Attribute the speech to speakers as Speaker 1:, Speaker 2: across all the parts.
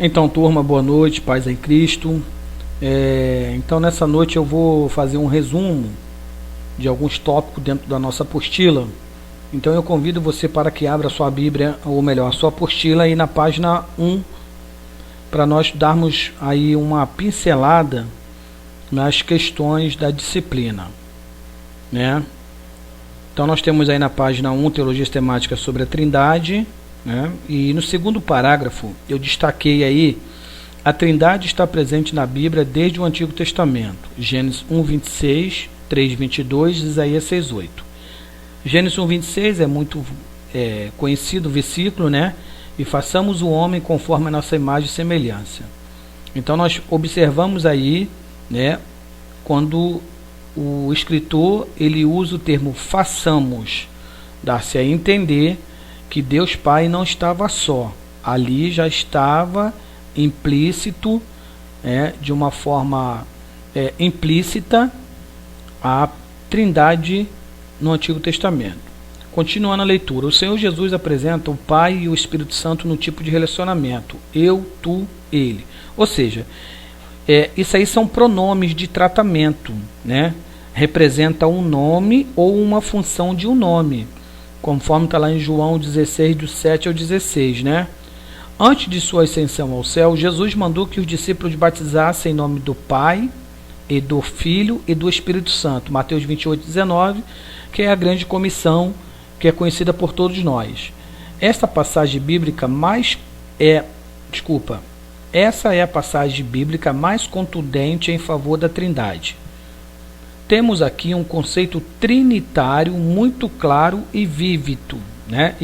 Speaker 1: Então, turma, boa noite, paz em Cristo. Então, nessa noite eu vou fazer um resumo de alguns tópicos dentro da nossa apostila. Então, eu convido você para que abra a sua Bíblia, ou melhor, a sua apostila aí na página 1, para nós darmos aí uma pincelada nas questões da disciplina, né? Então, nós temos aí na página 1, Teologia Sistemática sobre a Trindade, né? E no segundo parágrafo eu destaquei aí: a Trindade está presente na Bíblia desde o Antigo Testamento. Gênesis 1:26, 3:22, Isaías 6:8. Gênesis 1:26 é muito conhecido o versículo, né? E façamos o homem conforme a nossa imagem e semelhança. Então nós observamos aí, né, quando o escritor ele usa o termo façamos, dá-se a entender que Deus Pai não estava só. Ali já estava implícito, de uma forma implícita, a Trindade no Antigo Testamento. Continuando a leitura, o Senhor Jesus apresenta o Pai e o Espírito Santo no tipo de relacionamento: eu, tu, ele. Ou seja, isso aí são pronomes de tratamento, né? Representa um nome ou uma função de um nome, conforme está lá em João 16, do 7 ao 16, né? Antes de sua ascensão ao céu, Jesus mandou que os discípulos batizassem em nome do Pai, e do Filho e do Espírito Santo. Mateus 28, 19, que é a grande comissão, que é conhecida por todos nós. Essa passagem bíblica essa é a passagem bíblica mais contundente em favor da Trindade. Temos aqui um conceito trinitário muito claro e vívido, né?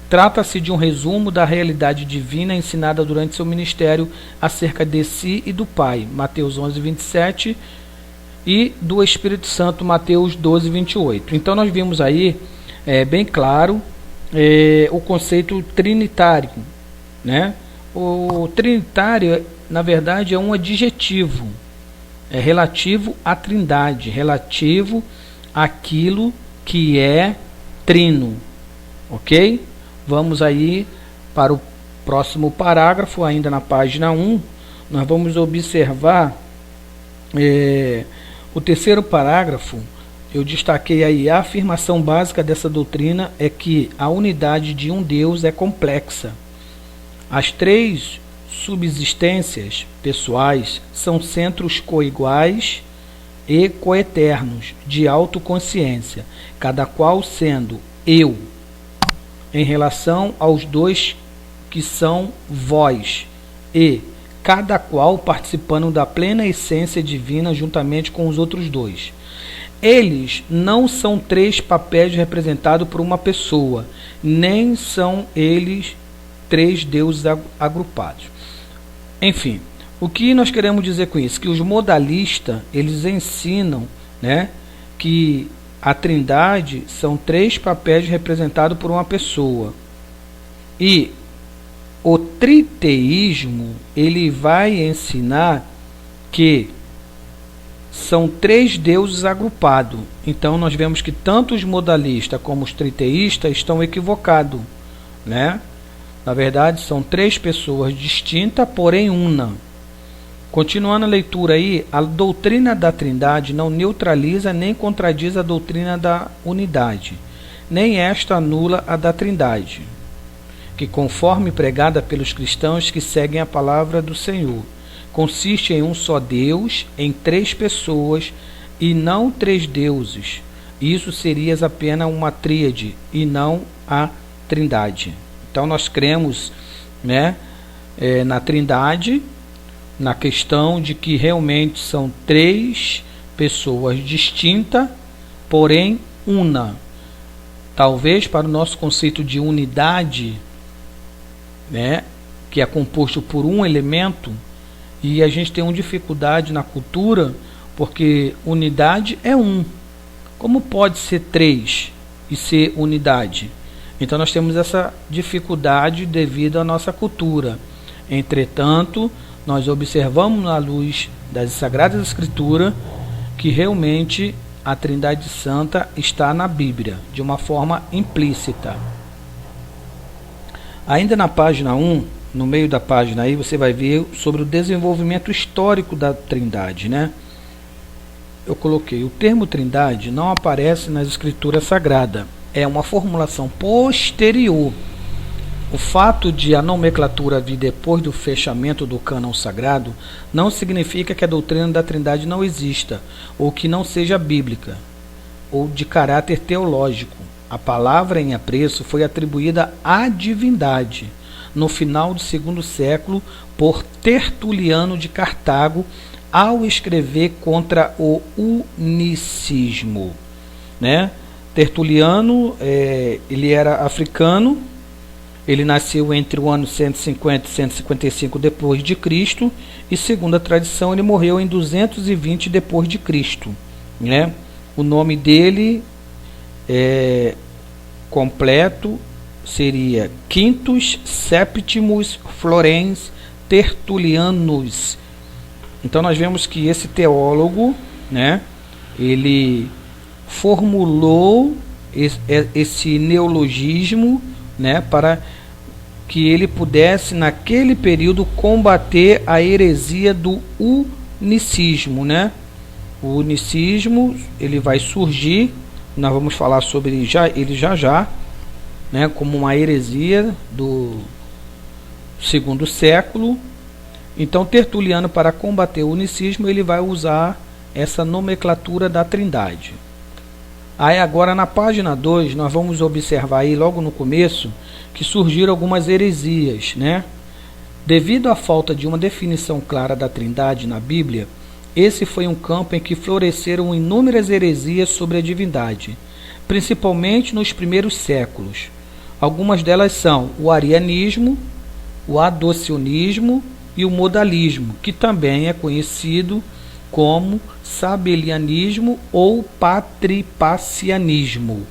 Speaker 1: Trata-se de um resumo da realidade divina ensinada durante seu ministério acerca de si e do Pai, Mateus 11:27, e do Espírito Santo, Mateus 12:28. Então nós vimos aí, bem claro, o conceito trinitário, né? O trinitário, na verdade, é um adjetivo, relativo à Trindade, relativo àquilo que é trino, ok? Vamos aí para o próximo parágrafo, ainda na página 1, nós vamos observar o terceiro parágrafo. Eu destaquei aí: a afirmação básica dessa doutrina é que a unidade de um Deus é complexa. As três subsistências pessoais são centros coiguais e coeternos de autoconsciência, cada qual sendo eu, em relação aos dois que são vós, e cada qual participando da plena essência divina juntamente com os outros dois. Eles não são três papéis representados por uma pessoa, nem são eles três deuses agrupados. Enfim, o que nós queremos dizer com isso? Que os modalistas, eles ensinam, né, que a Trindade são três papéis representados por uma pessoa. E o triteísmo, ele vai ensinar que são três deuses agrupados. Então nós vemos que tanto os modalistas como os triteístas estão equivocados, né? Na verdade, são três pessoas distintas, porém una. Continuando a leitura aí, a doutrina da Trindade não neutraliza nem contradiz a doutrina da unidade, nem esta anula a da Trindade, que, conforme pregada pelos cristãos que seguem a palavra do Senhor, consiste em um só Deus, em três pessoas, e não três deuses. Isso seria apenas uma tríade, e não a Trindade. Então nós cremos, né, na Trindade, na questão de que realmente são três pessoas distintas, porém una. Talvez para o nosso conceito de unidade, né, que é composto por um elemento, e a gente tem uma dificuldade na cultura, porque unidade é um. Como pode ser três e ser unidade? Então nós temos essa dificuldade devido à nossa cultura. Entretanto, nós observamos à luz das Sagradas Escrituras que realmente a Trindade Santa está na Bíblia, de uma forma implícita. Ainda na página 1, no meio da página aí, você vai ver sobre o desenvolvimento histórico da Trindade, né? Eu coloquei, o termo Trindade não aparece nas Escrituras Sagradas, é uma formulação posterior. O fato de a nomenclatura vir depois do fechamento do cânon sagrado não significa que a doutrina da Trindade não exista, ou que não seja bíblica, ou de caráter teológico. A palavra em apreço foi atribuída à divindade no final do segundo século por Tertuliano de Cartago, ao escrever contra o unicismo, né? Tertuliano, ele era africano. Ele nasceu entre o ano 150 e 155 depois de Cristo, e segundo a tradição ele morreu em 220 depois de Cristo, né? O nome dele completo seria Quintus Septimus Florens Tertulianus. Então nós vemos que esse teólogo, né, ele formulou esse neologismo, né, para que ele pudesse naquele período combater a heresia do unicismo, né? O unicismo, ele vai surgir, nós vamos falar sobre ele já, né, como uma heresia do segundo século. Então Tertuliano, para combater o unicismo, ele vai usar essa nomenclatura da Trindade. Aí agora na página 2 nós vamos observar aí logo no começo que surgiram algumas heresias, né? Devido à falta de uma definição clara da Trindade na Bíblia, esse foi um campo em que floresceram inúmeras heresias sobre a divindade, principalmente nos primeiros séculos. Algumas delas são o arianismo, o adocionismo e o modalismo, que também é conhecido como sabelianismo ou patripacianismo.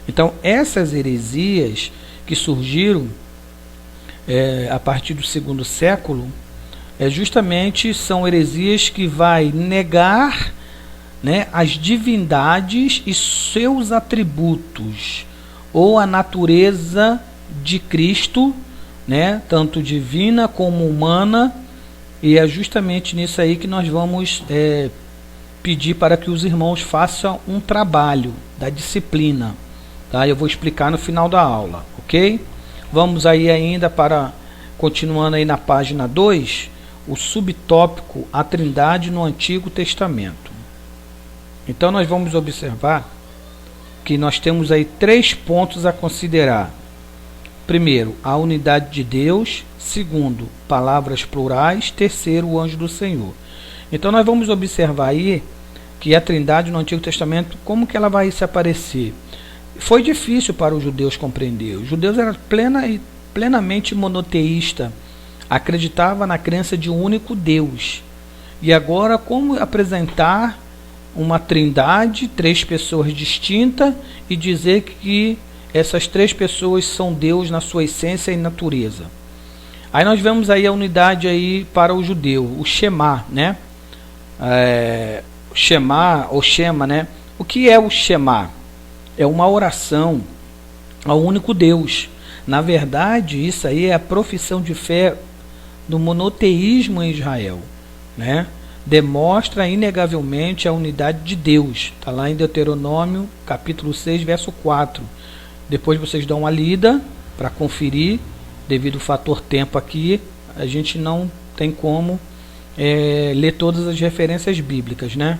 Speaker 1: Então, essas heresias que surgiram a partir do segundo século, justamente são heresias que vai negar, né, as divindades e seus atributos, ou a natureza de Cristo, né, tanto divina como humana. E é justamente nisso aí que nós vamos pedir para que os irmãos façam um trabalho da disciplina, tá? Eu vou explicar no final da aula, ok? Vamos aí ainda continuando aí na página 2, o subtópico A Trindade no Antigo Testamento. Então nós vamos observar que nós temos aí 3 pontos a considerar. Primeiro, a unidade de Deus. Segundo, palavras plurais. Terceiro, o anjo do Senhor. Então nós vamos observar aí que a Trindade no Antigo Testamento, como que ela vai se aparecer? Foi difícil para os judeus compreender. Os judeus eram plenamente monoteístas, acreditavam na crença de um único Deus. E agora, como apresentar uma Trindade, 3 pessoas distintas, e dizer que essas 3 pessoas são Deus na sua essência e natureza? Aí nós vemos aí a unidade aí para o judeu, o Shema, né? Shema ou Shema, né? O que é o Shema? É uma oração ao único Deus. Na verdade, isso aí é a profissão de fé do monoteísmo em Israel, né? Demonstra inegavelmente a unidade de Deus. Está lá em Deuteronômio, capítulo 6, verso 4. Depois vocês dão uma lida para conferir. Devido ao fator tempo aqui, a gente não tem como ler todas as referências bíblicas, né?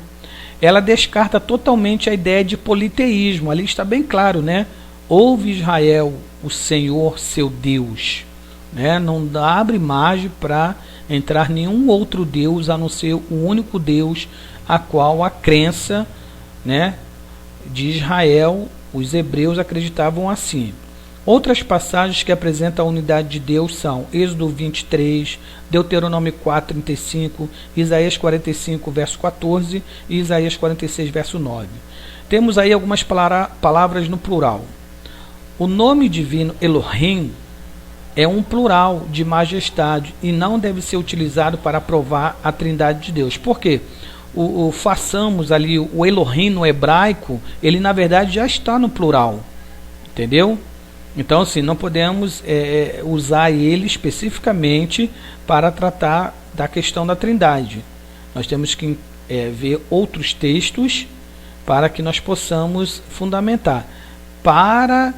Speaker 1: Ela descarta totalmente a ideia de politeísmo. Ali está bem claro, né? Ouve Israel, o Senhor seu Deus, né? Não abre margem para entrar nenhum outro Deus a não ser o único Deus a qual a crença, né, de Israel, os hebreus acreditavam assim. Outras passagens que apresentam a unidade de Deus são Êxodo 23, Deuteronômio 4, 35, Isaías 45, verso 14 e Isaías 46, verso 9. Temos aí algumas palavras no plural. O nome divino Elohim é um plural de majestade e não deve ser utilizado para provar a trindade de Deus. Por quê? Façamos ali o Elohim no hebraico, ele na verdade já está no plural, entendeu? Então, assim, não podemos usar ele especificamente para tratar da questão da Trindade. Nós temos que ver outros textos para que nós possamos fundamentar. Para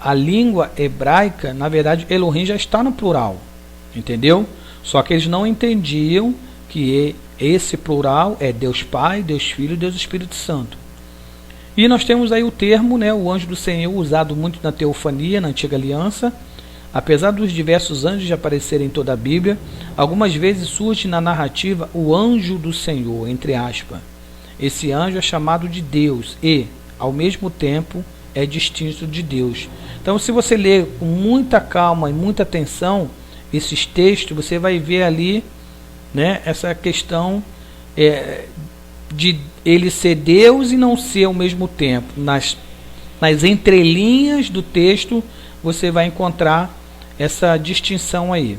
Speaker 1: a língua hebraica, na verdade, Elohim já está no plural, entendeu? Só que eles não entendiam que esse plural é Deus Pai, Deus Filho e Deus Espírito Santo. E nós temos aí o termo, o anjo do Senhor, usado muito na teofania, na antiga aliança. Apesar dos diversos anjos aparecerem em toda a Bíblia, algumas vezes surge na narrativa o anjo do Senhor, entre aspas. Esse anjo é chamado de Deus e, ao mesmo tempo, é distinto de Deus. Então, se você ler com muita calma e muita atenção esses textos, você vai ver ali, essa questão de ele ser Deus e não ser ao mesmo tempo. Nas entrelinhas do texto, você vai encontrar essa distinção aí.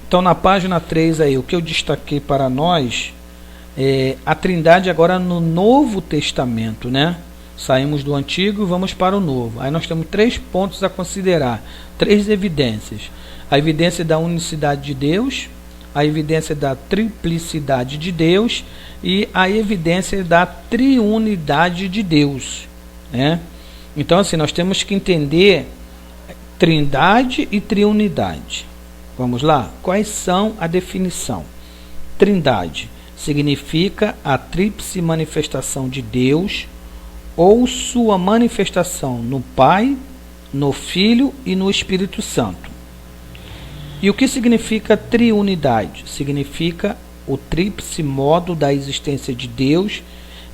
Speaker 1: Então, na página 3 aí, o que eu destaquei para nós a Trindade agora no Novo Testamento, Saímos do Antigo e vamos para o Novo. Aí nós temos 3 pontos a considerar, 3 evidências. A evidência da unicidade de Deus, a evidência da triplicidade de Deus e a evidência da triunidade de Deus, Então, assim, nós temos que entender Trindade e triunidade. Vamos lá? Quais são a definição? Trindade significa a tríplice manifestação de Deus ou sua manifestação no Pai, no Filho e no Espírito Santo. E o que significa triunidade? Significa o tríplice modo da existência de Deus,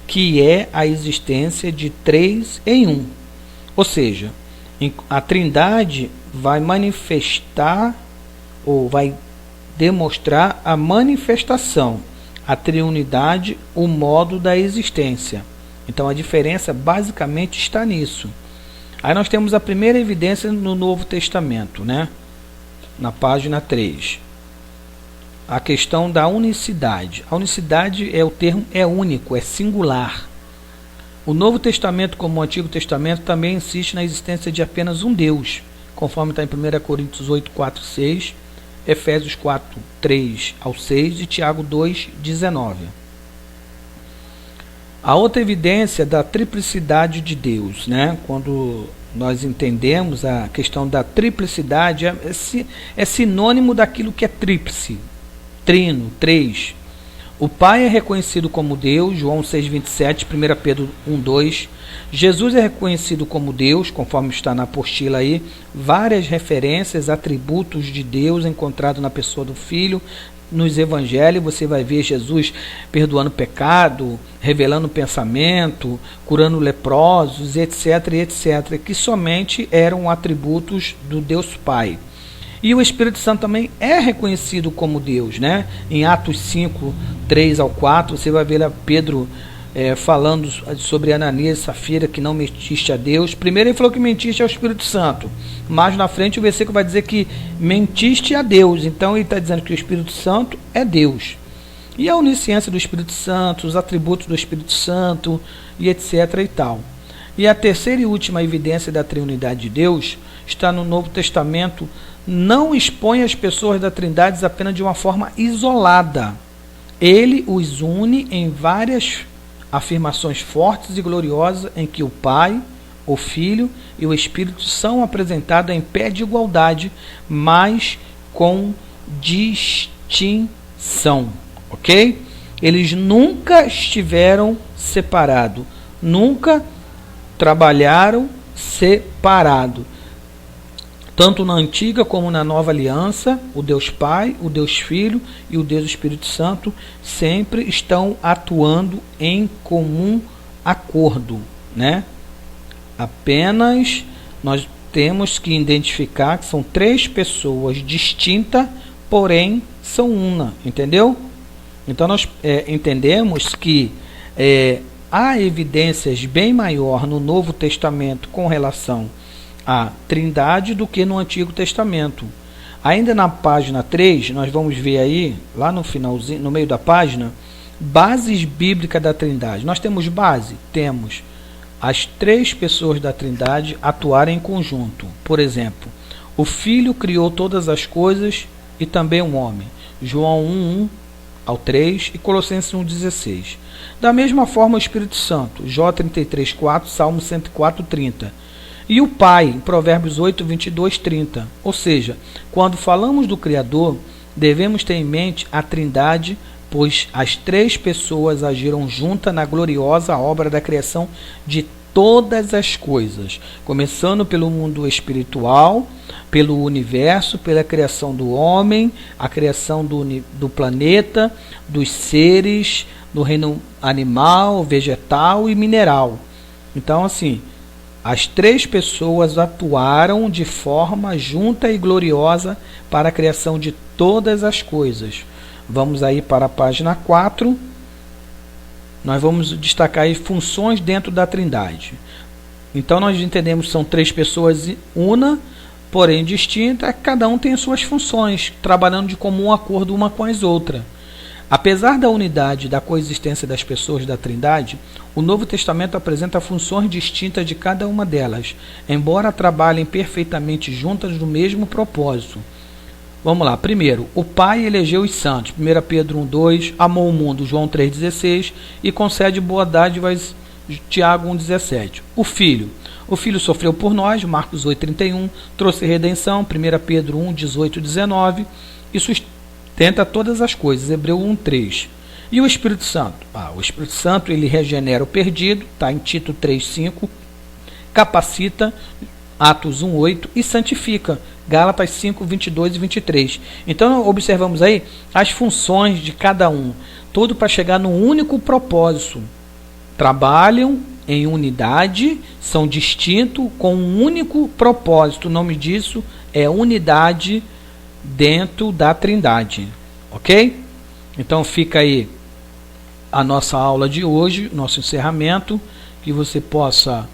Speaker 1: que é a existência de 3 em 1. Ou seja, a Trindade vai manifestar ou vai demonstrar a manifestação, a triunidade, o modo da existência. Então a diferença basicamente está nisso. Aí nós temos a primeira evidência no Novo Testamento, na página 3. A questão da unicidade. A unicidade o termo é único, é singular. O Novo Testamento, como o Antigo Testamento, também insiste na existência de apenas um Deus, conforme está em 1 Coríntios 8, 4, 6, Efésios 4, 3 ao 6 e Tiago 2, 19. A outra evidência da triplicidade de Deus, quando nós entendemos a questão da triplicidade, é sinônimo daquilo que é tríplice, trino, 3. O Pai é reconhecido como Deus, João 6,27, 1 Pedro 1,2. Jesus é reconhecido como Deus, conforme está na apostila aí, várias referências, atributos de Deus encontrados na pessoa do Filho. Nos evangelhos você vai ver Jesus perdoando pecado, revelando pensamento, curando leprosos, etc, etc, que somente eram atributos do Deus Pai. E o Espírito Santo também é reconhecido como Deus, Em Atos 5, 3 ao 4, você vai ver lá Pedro falando sobre Ananias e Safira, que não mentiste a Deus. Primeiro ele falou que mentiste ao Espírito Santo, mas na frente o versículo vai dizer que mentiste a Deus. Então ele está dizendo que o Espírito Santo é Deus. E a onisciência do Espírito Santo, os atributos do Espírito Santo, e etc. e tal. E a terceira e última evidência da triunidade de Deus está no Novo Testamento. Não expõe as pessoas da Trindade apenas de uma forma isolada. Ele os une em várias afirmações fortes e gloriosas em que o Pai, o Filho e o Espírito são apresentados em pé de igualdade, mas com distinção, ok? Eles nunca estiveram separados, nunca trabalharam separado. Tanto na antiga como na nova aliança, o Deus Pai, o Deus Filho e o Deus Espírito Santo sempre estão atuando em comum acordo, Apenas nós temos que identificar que são 3 pessoas distintas, porém são uma, entendeu? Então nós entendemos que há evidências bem maior no Novo Testamento com relação a Trindade do que no Antigo Testamento. Ainda na página 3, nós vamos ver aí, lá no finalzinho, no meio da página, bases bíblicas da Trindade. Nós temos base? Temos. as três pessoas da Trindade atuarem em conjunto. Por exemplo, o Filho criou todas as coisas e também o homem. João 1, 1 ao 3 e Colossenses 1,16. Da mesma forma o Espírito Santo, Jó 33,4, Salmo 104,30. E o Pai, em Provérbios 8, 22, 30. Ou seja, quando falamos do Criador, devemos ter em mente a Trindade, pois as três pessoas agiram juntas na gloriosa obra da criação de todas as coisas, começando pelo mundo espiritual, pelo universo, pela criação do homem, a criação do planeta, dos seres, do reino animal, vegetal e mineral. Então, assim, as três pessoas atuaram de forma junta e gloriosa para a criação de todas as coisas. Vamos aí para a página 4. Nós vamos destacar aí funções dentro da Trindade. Então nós entendemos que são três pessoas una, porém distinta, cada um tem suas funções, trabalhando de comum acordo uma com as outras. Apesar da unidade e da coexistência das pessoas da Trindade, o Novo Testamento apresenta funções distintas de cada uma delas, embora trabalhem perfeitamente juntas no mesmo propósito. Vamos lá. Primeiro, o Pai elegeu os santos. 1 Pedro 1,2, amou o mundo, João 3,16, e concede boa dádivas, Tiago 1,17. O Filho sofreu por nós, Marcos 8,31, trouxe redenção, 1 Pedro 1,18, 19, e sustenta todas as coisas, Hebreu 1,3. E o Espírito Santo? O Espírito Santo, ele regenera o perdido, está em Tito 3,5, capacita, Atos 1,8, e santifica, Gálatas 5, 22 e 23. Então, observamos aí as funções de cada um, tudo para chegar num único propósito. Trabalham em unidade, são distintos com um único propósito. O nome disso é unidade dentro da Trindade. Ok? Então, fica aí a nossa aula de hoje, nosso encerramento, que você possa